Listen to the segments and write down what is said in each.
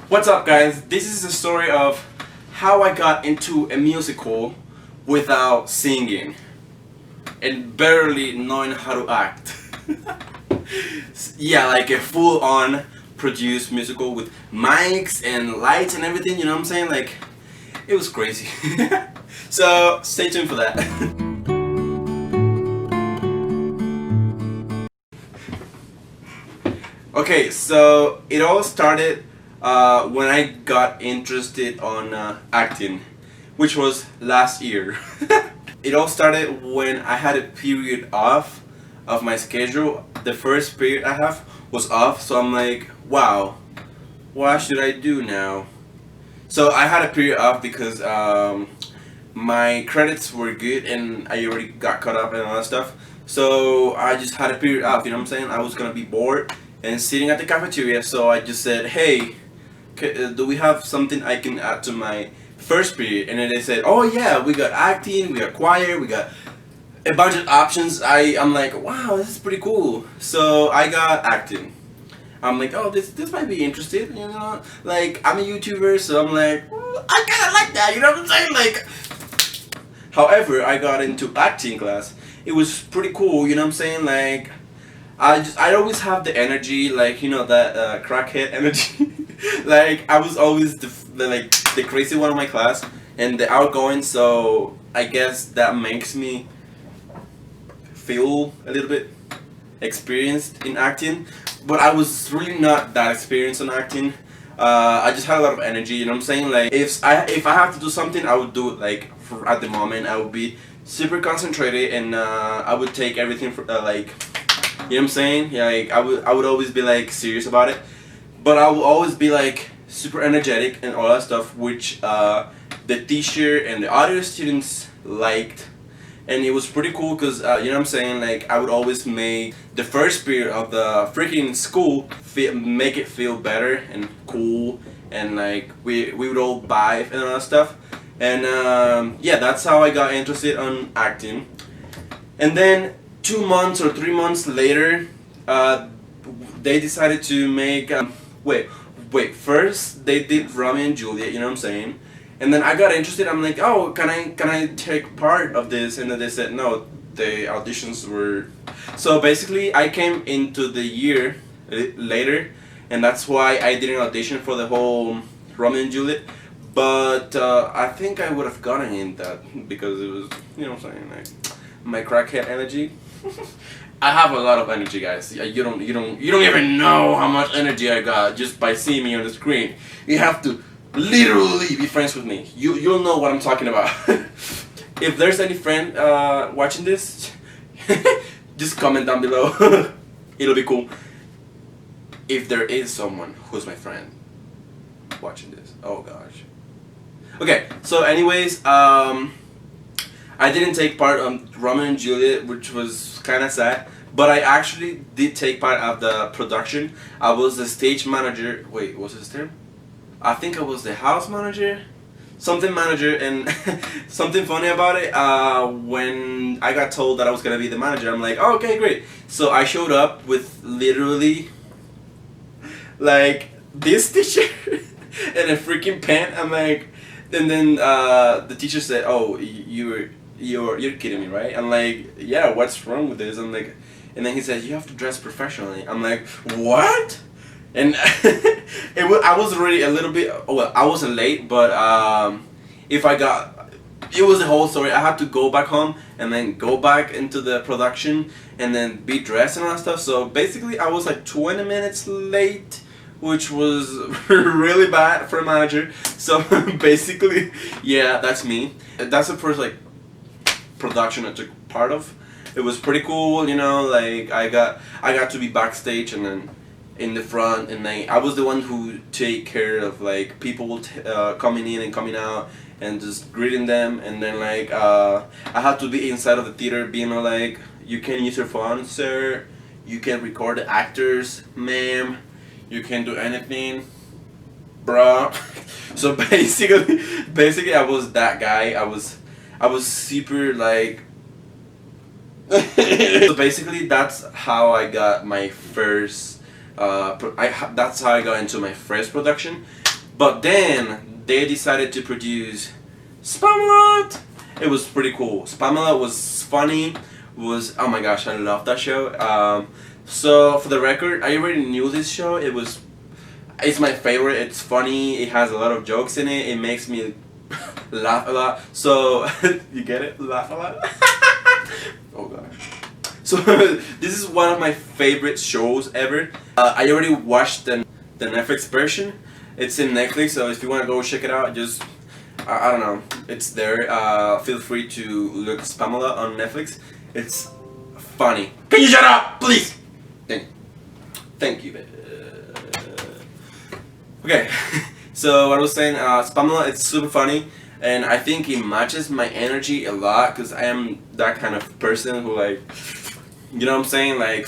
What's up, guys? This is the story of how I got into a musical without singing and barely knowing how to act. Yeah, like a full-on produced musical with mics and lights and everything, you know what I'm saying? Like, it was crazy. So, stay tuned for that. Okay, so it all started when I got interested on acting, which was last year. It all started when I had a period off of my schedule. The first period I have was off, so I'm like, wow, what should I do now? So I had a period off because my credits were good and I already got caught up and all that stuff. So I just had a period off, you know what I'm saying? I was gonna be bored and sitting at the cafeteria, so I just said, hey, do we have something I can add to my first period? And then they said, oh yeah, we got acting, we got choir, we got a bunch of options. I'm like, wow, this is pretty cool. So I got acting. I'm like, oh, this might be interesting, you know? Like, I'm a YouTuber, so I'm like, I kinda like that, you know what I'm saying? Like, however, I got into acting class. It was pretty cool, you know what I'm saying? Like, I always have the energy, like, you know, that crackhead energy. Like, I was always the crazy one in my class and the outgoing, so I guess that makes me feel a little bit experienced in acting. But I was really not that experienced in acting. I just had a lot of energy, you know what I'm saying? Like, if I have to do something, I would do it, like, at the moment. I would be super concentrated and I would take everything for, like, you know what I'm saying? Yeah, like, I would always be like serious about it, but I would always be like super energetic and all that stuff, which the teacher and the other students liked, and it was pretty cool because you know what I'm saying? Like, I would always make the first period of the freaking school make it feel better and cool, and like we would all vibe and all that stuff, and yeah, that's how I got interested on acting, and then 2 months or 3 months later, they decided to make. Wait. First, they did Romeo and Juliet. You know what I'm saying? And then I got interested. I'm like, oh, can I take part of this? And then they said no. The auditions were. So basically, I came into the year later, and that's why I didn't audition for the whole Romeo and Juliet. But I think I would have gotten in that because it was, you know what I'm saying, like my crackhead energy. I have a lot of energy, guys. You don't even know how much energy I got just by seeing me on the screen. You have to literally be friends with me. You'll know what I'm talking about. If there's any friend watching this, just comment down below. It'll be cool. If there is someone who's my friend watching this, oh gosh. Okay, so anyways, I didn't take part on Romeo and Juliet, which was kind of sad, but I actually did take part of the production. I was the stage manager. Wait, what's his term? I think I was the house manager, something manager, and something funny about it. When I got told that I was gonna be the manager, I'm like, oh, okay, great. So I showed up with literally like this t-shirt and a freaking pen. I'm like, and then the teacher said, oh, you're kidding me, right? I'm like, yeah, what's wrong with this? I'm like, and then he said, you have to dress professionally. I'm like, what? And I was already a little bit, well, I wasn't late, but it was the whole story. I had to go back home and then go back into the production and then be dressed and all that stuff. So basically I was like 20 minutes late, which was really bad for a manager. So basically, yeah, that's me. That's the first like production I took part of. It was pretty cool, you know. Like I got to be backstage and then in the front, and I was the one who take care of like people coming in and coming out and just greeting them, and then like I had to be inside of the theater being like, you can use your phone, sir. You can record the actors, ma'am. You can do anything, bruh. So basically, I was that guy. I was super like. So basically, that's how I got my first. That's how I got into my first production, But then they decided to produce Spamalot. It was pretty cool. Spamalot was funny. Was, oh my gosh, I love that show. So for the record, I already knew this show. It's my favorite. It's funny. It has a lot of jokes in it. It makes me laugh a lot. So you get it? Laugh a lot. Oh gosh. So this is one of my favorite shows ever. I already watched the Netflix version. It's in Netflix, so if you want to go check it out, just I don't know, it's there. Feel free to look Spamela on Netflix. It's funny. Can you shut up, please? Thank you. Okay, so what I was saying, Spamela, it's super funny, and I think it matches my energy a lot because I am that kind of person who, like, you know what I'm saying, like.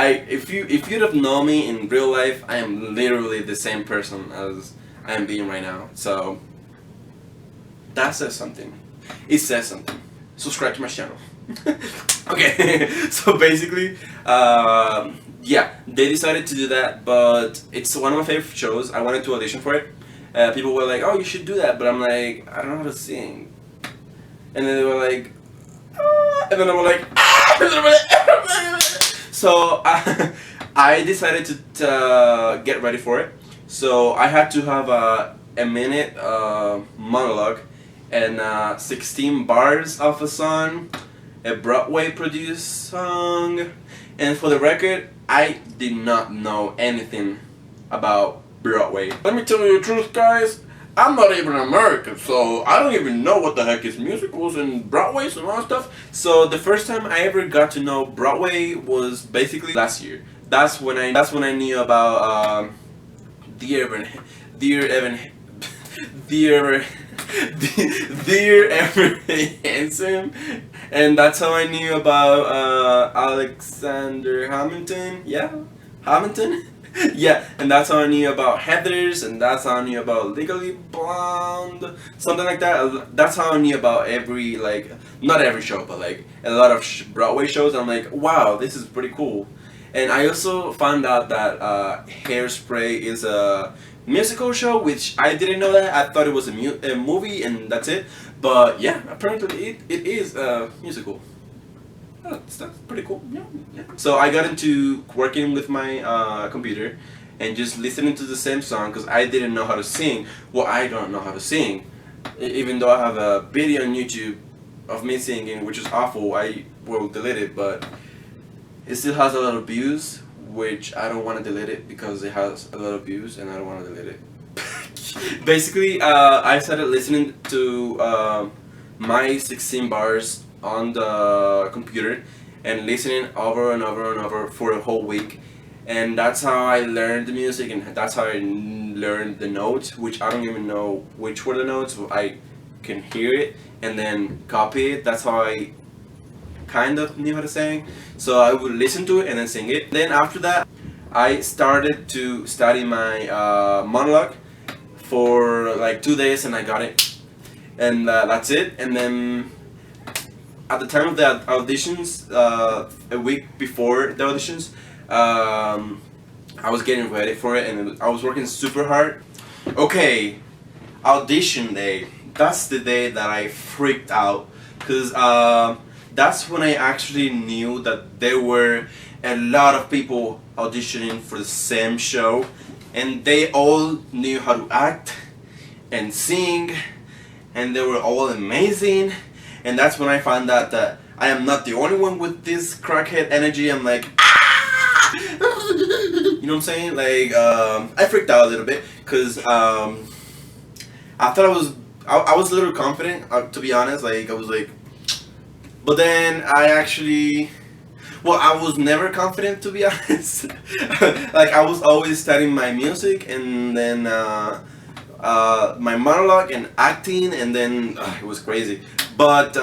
If you'd have known me in real life, I am literally the same person as I am being right now. So that says something. It says something. Subscribe to my channel. Okay, so basically, yeah, they decided to do that, but it's one of my favorite shows. I wanted to audition for it. People were like, "Oh, you should do that," but I'm like, I don't know how to sing. And then they were like, ah, and then I was like, ah, so I decided to get ready for it. So I had to have a minute monologue and 16 bars of a song, a Broadway produced song. And for the record, I did not know anything about Broadway. Let me tell you the truth, guys. I'm not even American, so I don't even know what the heck is musicals and Broadways and all that stuff. So the first time I ever got to know Broadway was basically last year. That's when I knew about Dear Evan, Dear Evan Hansen, and that's how I knew about Alexander Hamilton. Yeah, Hamilton. Yeah, and that's how I knew about Heathers, and that's how I knew about Legally Blonde, something like that. That's how I knew about every, like, not every show, but like a lot of Broadway shows. I'm like, wow, this is pretty cool. And I also found out that Hairspray is a musical show, which I didn't know that. I thought it was a movie and that's it. But yeah, apparently it is a musical. That's pretty cool. Yeah, yeah. So I got into working with my computer and just listening to the same song because I didn't know how to sing. Well, I don't know how to sing. Even though I have a video on YouTube of me singing, which is awful, I will delete it, but it still has a lot of views, which I don't want to delete it because it has a lot of views and I don't want to delete it. Basically, I started listening to my 16 bars on the computer and listening over and over and over for a whole week, and that's how I learned the music and that's how I learned the notes, which I don't even know which were the notes, but I can hear it and then copy it. That's how I kind of knew how to sing. So I would listen to it and then sing it. Then after that I started to study my monologue for like 2 days and I got it, and that's it. And then at the time of the auditions, a week before the auditions, I was getting ready for it and I was working super hard. Okay, audition day. That's the day that I freaked out because that's when I actually knew that there were a lot of people auditioning for the same show and they all knew how to act and sing and they were all amazing. And that's when I found out that I am not the only one with this crackhead energy. I'm like, ah! You know what I'm saying? Like, I freaked out a little bit because I thought I was a little confident, to be honest. Like, I was like, but then I actually, well, I was never confident, to be honest. Like, I was always studying my music and then my monologue and acting, and then it was crazy. But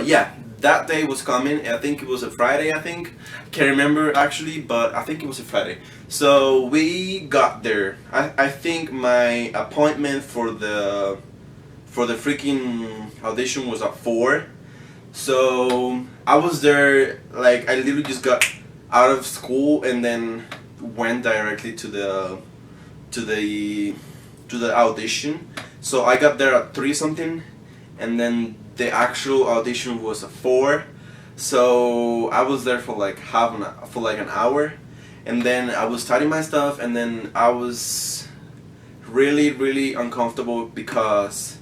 yeah, that day was coming. I think it was a Friday. I can't remember actually, but I think it was a Friday. So we got there. I think my appointment for the freaking audition was at 4. So I was there, like, I literally just got out of school and then went directly to to the audition. So I got there at 3 something, and then the actual audition was at 4. So I was there for like for like an hour, and then I was studying my stuff, and then I was really uncomfortable because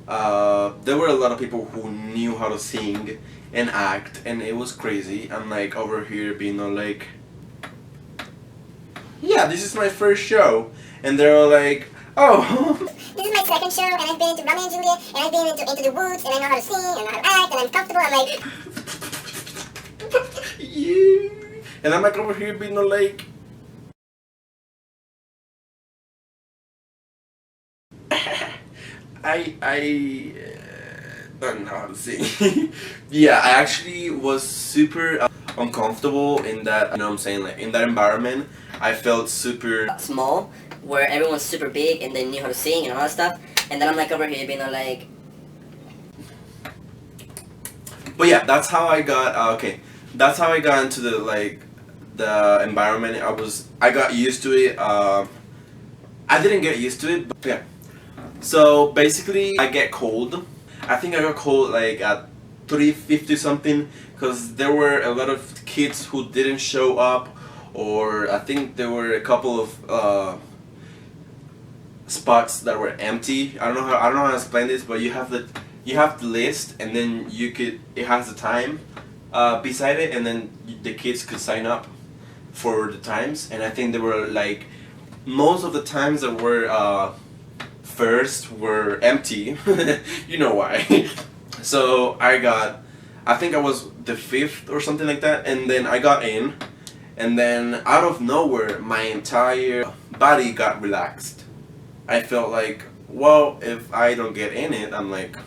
there were a lot of people who knew how to sing and act, and it was crazy. I'm like over here being all like, yeah, this is my first show, and they're all like, oh. This is my second show, and I've been into Romeo and Juliet, and I've been into the Woods, and I know how to sing, and I know how to act, and I'm comfortable. I'm like, yeah. And I'm like over here being all like, I don't know how to sing. Yeah, I actually was super uncomfortable in that. You know what I'm saying? Like in that environment, I felt super small, where everyone's super big and they knew how to sing and all that stuff. And then I'm like over here being all like. But yeah, that's how I got. Okay, that's how I got into the environment. I got used to it. I didn't get used to it, but yeah. So basically, I get cold. I think I got cold like at 3:50 something, because there were a lot of kids who didn't show up, or I think there were a couple of spots that were empty. I don't know how to explain this, but you have the list, and then it has the time beside it, and then the kids could sign up for the times. And I think there were like most of the times that were first were empty. You know why. So I think I was the 5th or something like that, and then I got in, and then out of nowhere my entire body got relaxed. I felt like, well, if I don't get in it, I'm like,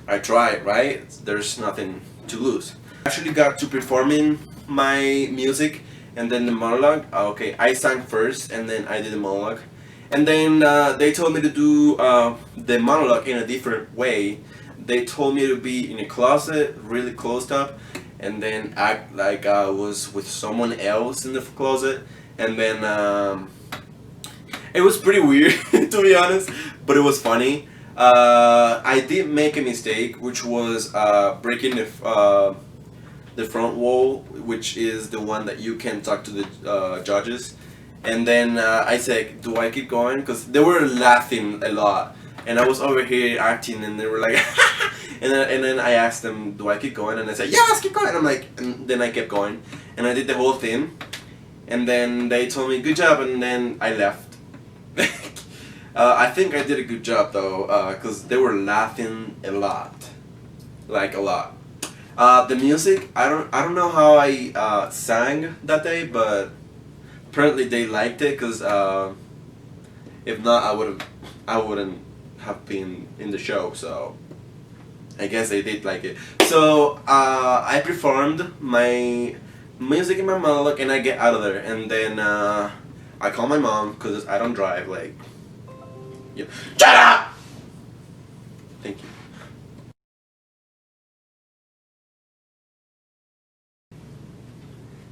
I tried, right? There's nothing to lose. I actually got to performing my music, and then the monologue. Okay, I sang first, and then I did the monologue. And then they told me to do the monologue in a different way. They told me to be in a closet, really closed up, and then act like I was with someone else in the closet. And then it was pretty weird, to be honest, but it was funny. I did make a mistake, which was breaking the front wall, which is the one that you can talk to the judges. And then I said, do I keep going? Because they were laughing a lot. And I was over here acting, and they were like, and then I asked them, do I keep going? And I said, yes, keep going. And I'm like, and then I kept going. And I did the whole thing. And then they told me, good job. And then I left. I think I did a good job, though, because they were laughing a lot. Like, a lot. The music, I don't know how I sang that day, but apparently they liked it, because if not, I wouldn't have been in the show. So I guess they did like it. So I performed my music in my monologue, and I get out of there, and then I call my mom, because I don't drive. Like, yeah. Shut up. Thank you.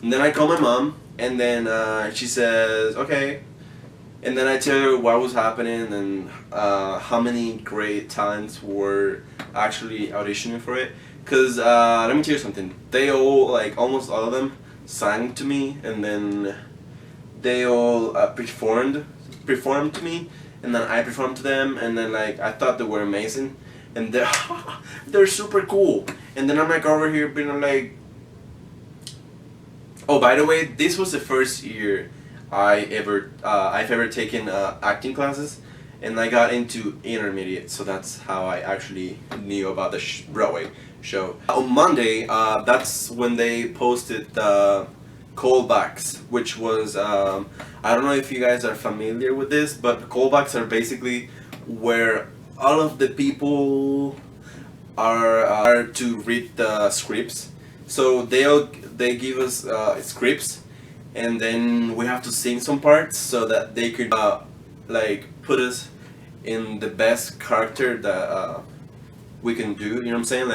And then I call my mom, and then she says, okay. And then I tell her what was happening, and how many great talents were actually auditioning for it. Because let me tell you something, they all, like almost all of them, sang to me, and then they all performed to me, and then I performed to them, and then like I thought they were amazing, and they're super cool. And then I'm like over here being like, oh, by the way, this was the first year I've ever taken acting classes, and I got into intermediate, so that's how I actually knew about the Broadway show. On Monday, that's when they posted the callbacks, which was I don't know if you guys are familiar with this, but callbacks are basically where all of the people are to read the scripts. So they give us scripts, and then we have to sing some parts so that they could like put us in the best character that we can do. You know what I'm saying?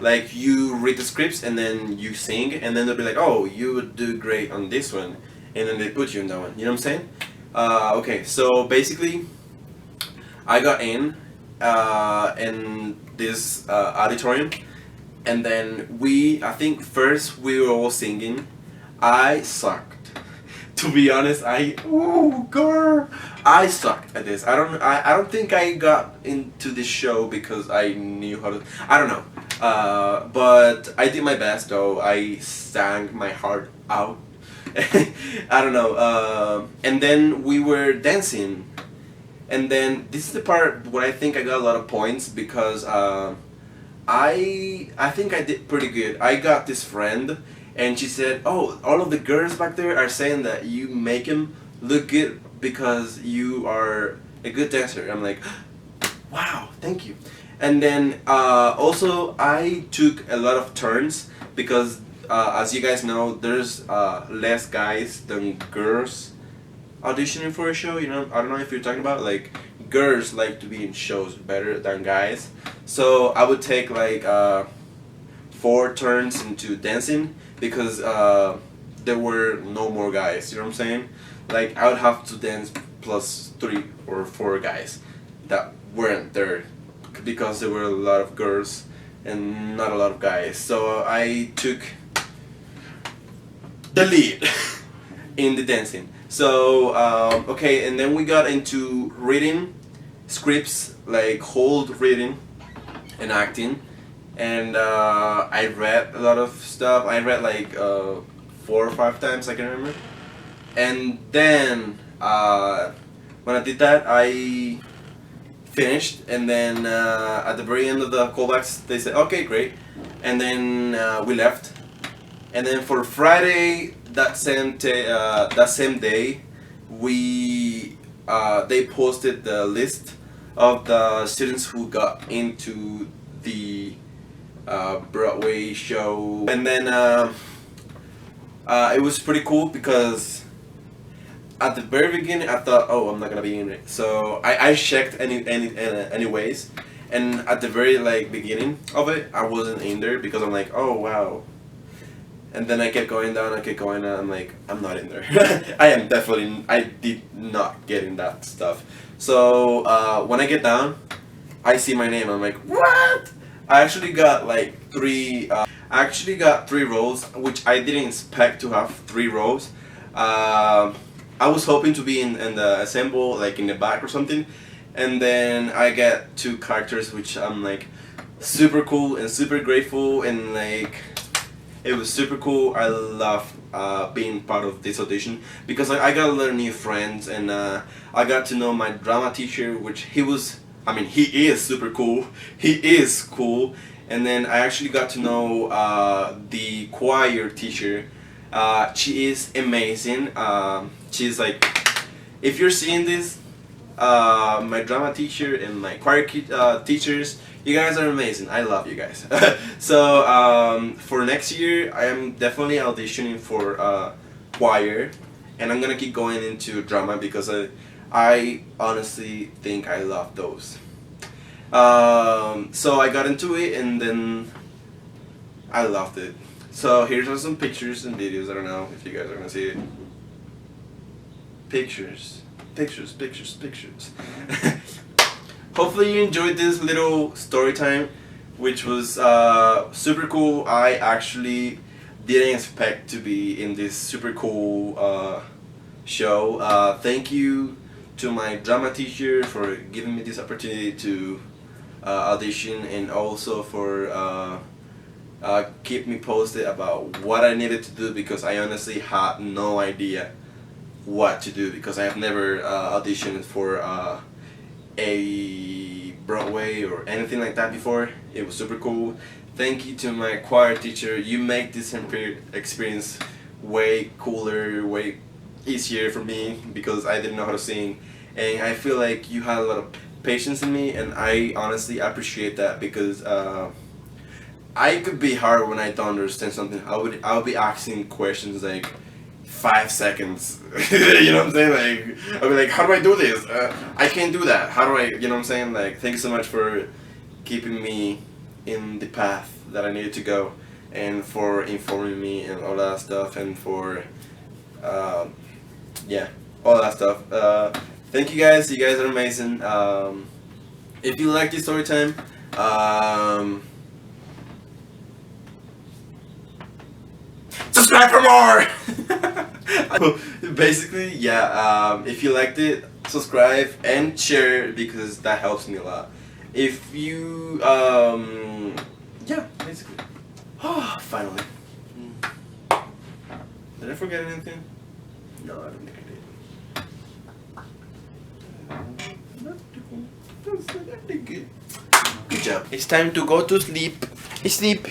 Like you read the scripts and then you sing, and then they'll be like, oh, you would do great on this one, and then they put you in that one. You know what I'm saying? Okay, so basically, I got in this auditorium, and then I think first we were all singing. I sucked. To be honest, ooh girl, I sucked at this. I don't think I got into this show because I knew how to. I don't know. But I did my best though. I sang my heart out. I don't know. And then we were dancing, and then this is the part where I think I got a lot of points because I think I did pretty good. I got this friend, and she said, "Oh, all of the girls back there are saying that you make him look good because you are a good dancer." I'm like, "Wow, thank you." And then also I took a lot of turns because, as you guys know, there's less guys than girls auditioning for a show. You know, I don't know if you're talking about like girls like to be in shows better than guys. So I would take like 4 turns into dancing because there were no more guys. You know what I'm saying? Like I would have to dance plus 3 or 4 guys that weren't there because there were a lot of girls and not a lot of guys. So I took the lead in the dancing. So okay, and then we got into reading scripts, like hold reading and acting, and I read a lot of stuff. I read like 4 or 5 times, I can remember. And then when I did that, I finished, and then at the very end of the callbacks, they said, "Okay, great," and then we left. And then for Friday, that same day, we they posted the list of the students who got into the Broadway show, and then it was pretty cool because at the very beginning I thought, oh, I'm not gonna be in it, so I checked anyways, and at the very like beginning of it, I wasn't in there because I'm like, oh wow. And then I kept going down, I'm like, I'm not in there. I did not get in that stuff. So when I get down, I see my name, I'm like, what? I actually got like I actually got 3 roles, which I didn't expect to have 3 roles. I was hoping to be in the assemble, like in the back or something. And then I get 2 characters, which I'm like super cool and super grateful, and like it was super cool. I love being part of this audition because I got a lot of new friends, and I got to know my drama teacher, which he is super cool. He is cool. And then I actually got to know the choir teacher. She is amazing. She's like, if you're seeing this, my drama teacher and my choir teachers, you guys are amazing. I love you guys. So for next year, I am definitely auditioning for choir, and I'm gonna keep going into drama because I honestly think I love those. So I got into it, and then I loved it. So here's some pictures and videos. I don't know if you guys are gonna see it. Pictures. Hopefully you enjoyed this little story time, which was super cool. I actually didn't expect to be in this super cool show. Thank you to my drama teacher for giving me this opportunity to audition, and also for keep me posted about what I needed to do, because I honestly had no idea what to do because I have never auditioned for a Broadway or anything like that before. It was super cool. Thank you to my choir teacher. You make this experience way cooler, way easier for me because I didn't know how to sing, and I feel like you had a lot of patience in me, and I honestly appreciate that because I could be hard when I don't understand something. I'll be asking questions like 5 seconds. You know what I'm saying? Like I'll be like, how do I do this? I can't do that. How do I? You know what I'm saying? Like, thank you so much for keeping me in the path that I needed to go, and for informing me and all that stuff, and for yeah. all that stuff. Thank you guys. You guys are amazing. If you like this story time, subscribe for more. Basically, yeah. If you liked it, subscribe and share because that helps me a lot. If you, yeah, basically. Finally. Did I forget anything? No, I don't think I did. Good job. It's time to go to sleep. Sleep.